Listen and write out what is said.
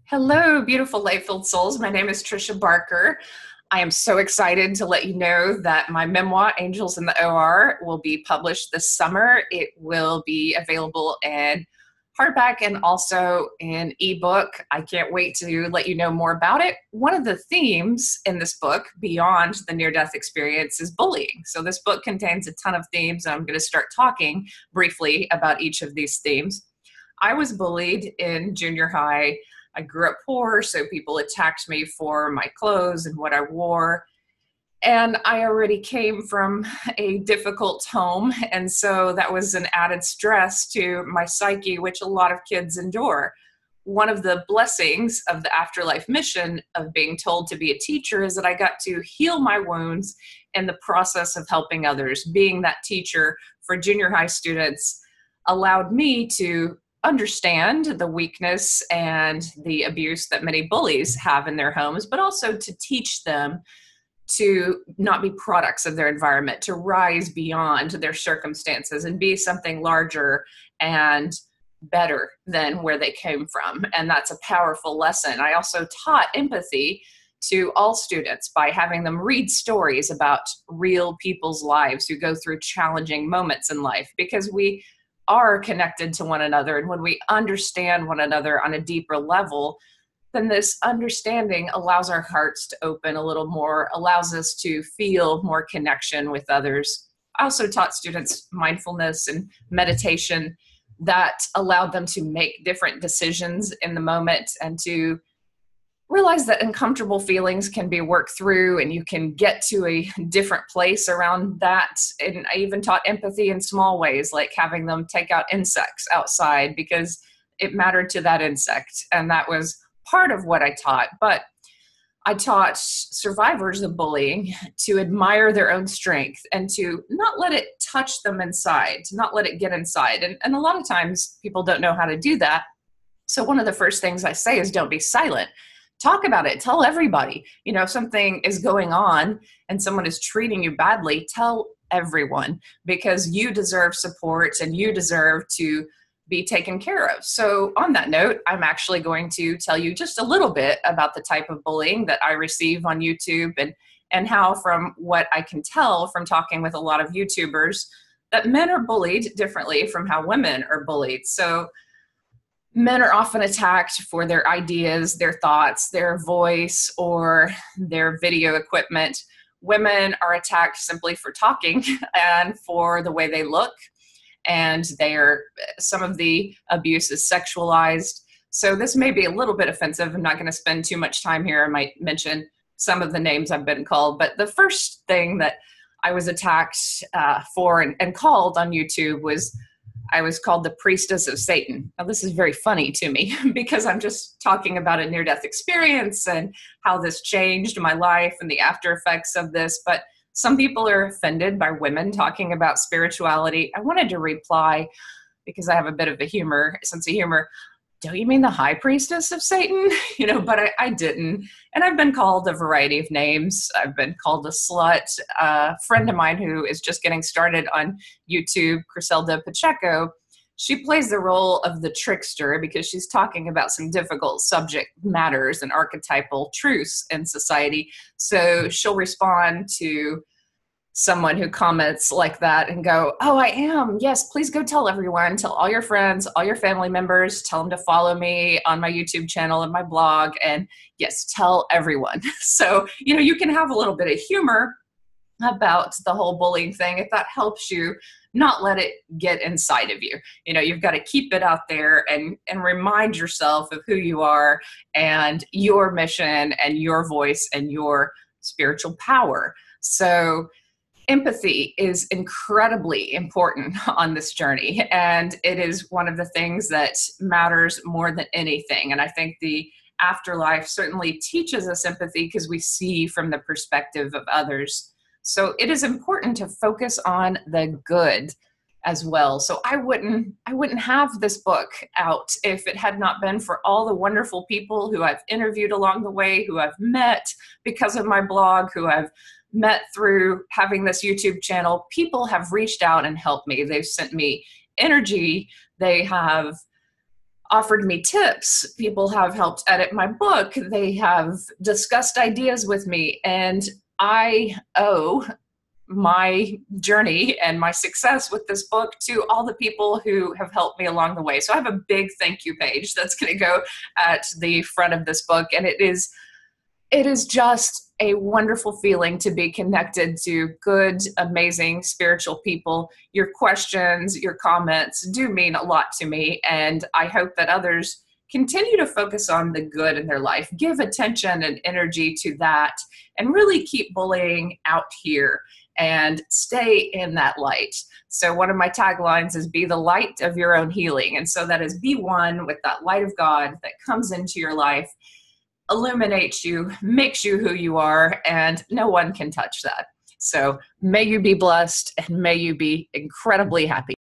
Hello, beautiful light-filled souls. My name is Trisha Barker. I am so excited to let you know that my memoir, Angels in the OR, will be published this summer. It will be available in hardback and also in ebook. I can't wait to let you know more about it. One of the themes in this book, beyond the near-death experience, is bullying. So this book contains a ton of themes, and I'm going to start talking briefly about each of these themes. I was bullied in junior high. I grew up poor, so people attacked me for my clothes and what I wore. And I already came from a difficult home, and so that was an added stress to my psyche, which a lot of kids endure. One of the blessings of the afterlife mission of being told to be a teacher is that I got to heal my wounds in the process of helping others. Being that teacher for junior high students allowed me to understand the weakness and the abuse that many bullies have in their homes, but also to teach them to not be products of their environment, to rise beyond their circumstances and be something larger and better than where they came from. And that's a powerful lesson. I also taught empathy to all students by having them read stories about real people's lives who go through challenging moments in life, because we are connected to one another. And when we understand one another on a deeper level, then this understanding allows our hearts to open a little more, allows us to feel more connection with others. I also taught students mindfulness and meditation that allowed them to make different decisions in the moment and to realize that uncomfortable feelings can be worked through and you can get to a different place around that. And I even taught empathy in small ways, like having them take out insects outside because it mattered to that insect. And that was part of what I taught. But I taught survivors of bullying to admire their own strength and to not let it touch them inside, to not let it get inside. And a lot of times people don't know how to do that. So one of the first things I say is don't be silent. Talk about it. Tell everybody. You know, if something is going on and someone is treating you badly, tell everyone, because you deserve support and you deserve to be taken care of. So on that note, I'm actually going to tell you just a little bit about the type of bullying that I receive on YouTube and how, from what I can tell from talking with a lot of YouTubers, that men are bullied differently from how women are bullied. So men are often attacked for their ideas, their thoughts, their voice, or their video equipment. Women are attacked simply for talking and for the way they look. And some of the abuse is sexualized. So this may be a little bit offensive. I'm not going to spend too much time here. I might mention some of the names I've been called. But the first thing that I was attacked for and called on YouTube was I was called the priestess of Satan. Now, this is very funny to me because I'm just talking about a near-death experience and how this changed my life and the after effects of this. But some people are offended by women talking about spirituality. I wanted to reply, because I have a bit of a sense of humor. Don't you mean the high priestess of Satan? But I didn't. And I've been called a variety of names. I've been called a slut. A friend of mine who is just getting started on YouTube, Criselda Pacheco, she plays the role of the trickster because she's talking about some difficult subject matters and archetypal truths in society. So she'll respond to someone who comments like that and go, oh, I am. Yes, please go tell everyone, tell all your friends, all your family members, tell them to follow me on my YouTube channel and my blog. And yes, tell everyone. So, you can have a little bit of humor about the whole bullying thing if that helps you not let it get inside of you. You've got to keep it out there and remind yourself of who you are and your mission and your voice and your spiritual power. So empathy is incredibly important on this journey, and it is one of the things that matters more than anything. And I think the afterlife certainly teaches us empathy because we see from the perspective of others. So it is important to focus on the good as well. So I wouldn't have this book out if it had not been for all the wonderful people who I've interviewed along the way, who I've met because of my blog, who I've met through having this YouTube channel. People have reached out and helped me. They've sent me energy. They have offered me tips. People have helped edit my book. They have discussed ideas with me. And I owe my journey and my success with this book to all the people who have helped me along the way. So I have a big thank you page that's going to go at the front of this book. And it is just a wonderful feeling to be connected to good, amazing spiritual people. Your questions, your comments do mean a lot to me, and I hope that others continue to focus on the good in their life, give attention and energy to that, and really keep bullying out here and stay in that light. So one of my taglines is be the light of your own healing. And so that is be one with that light of God that comes into your life, illuminates you, makes you who you are, and no one can touch that. So may you be blessed and may you be incredibly happy.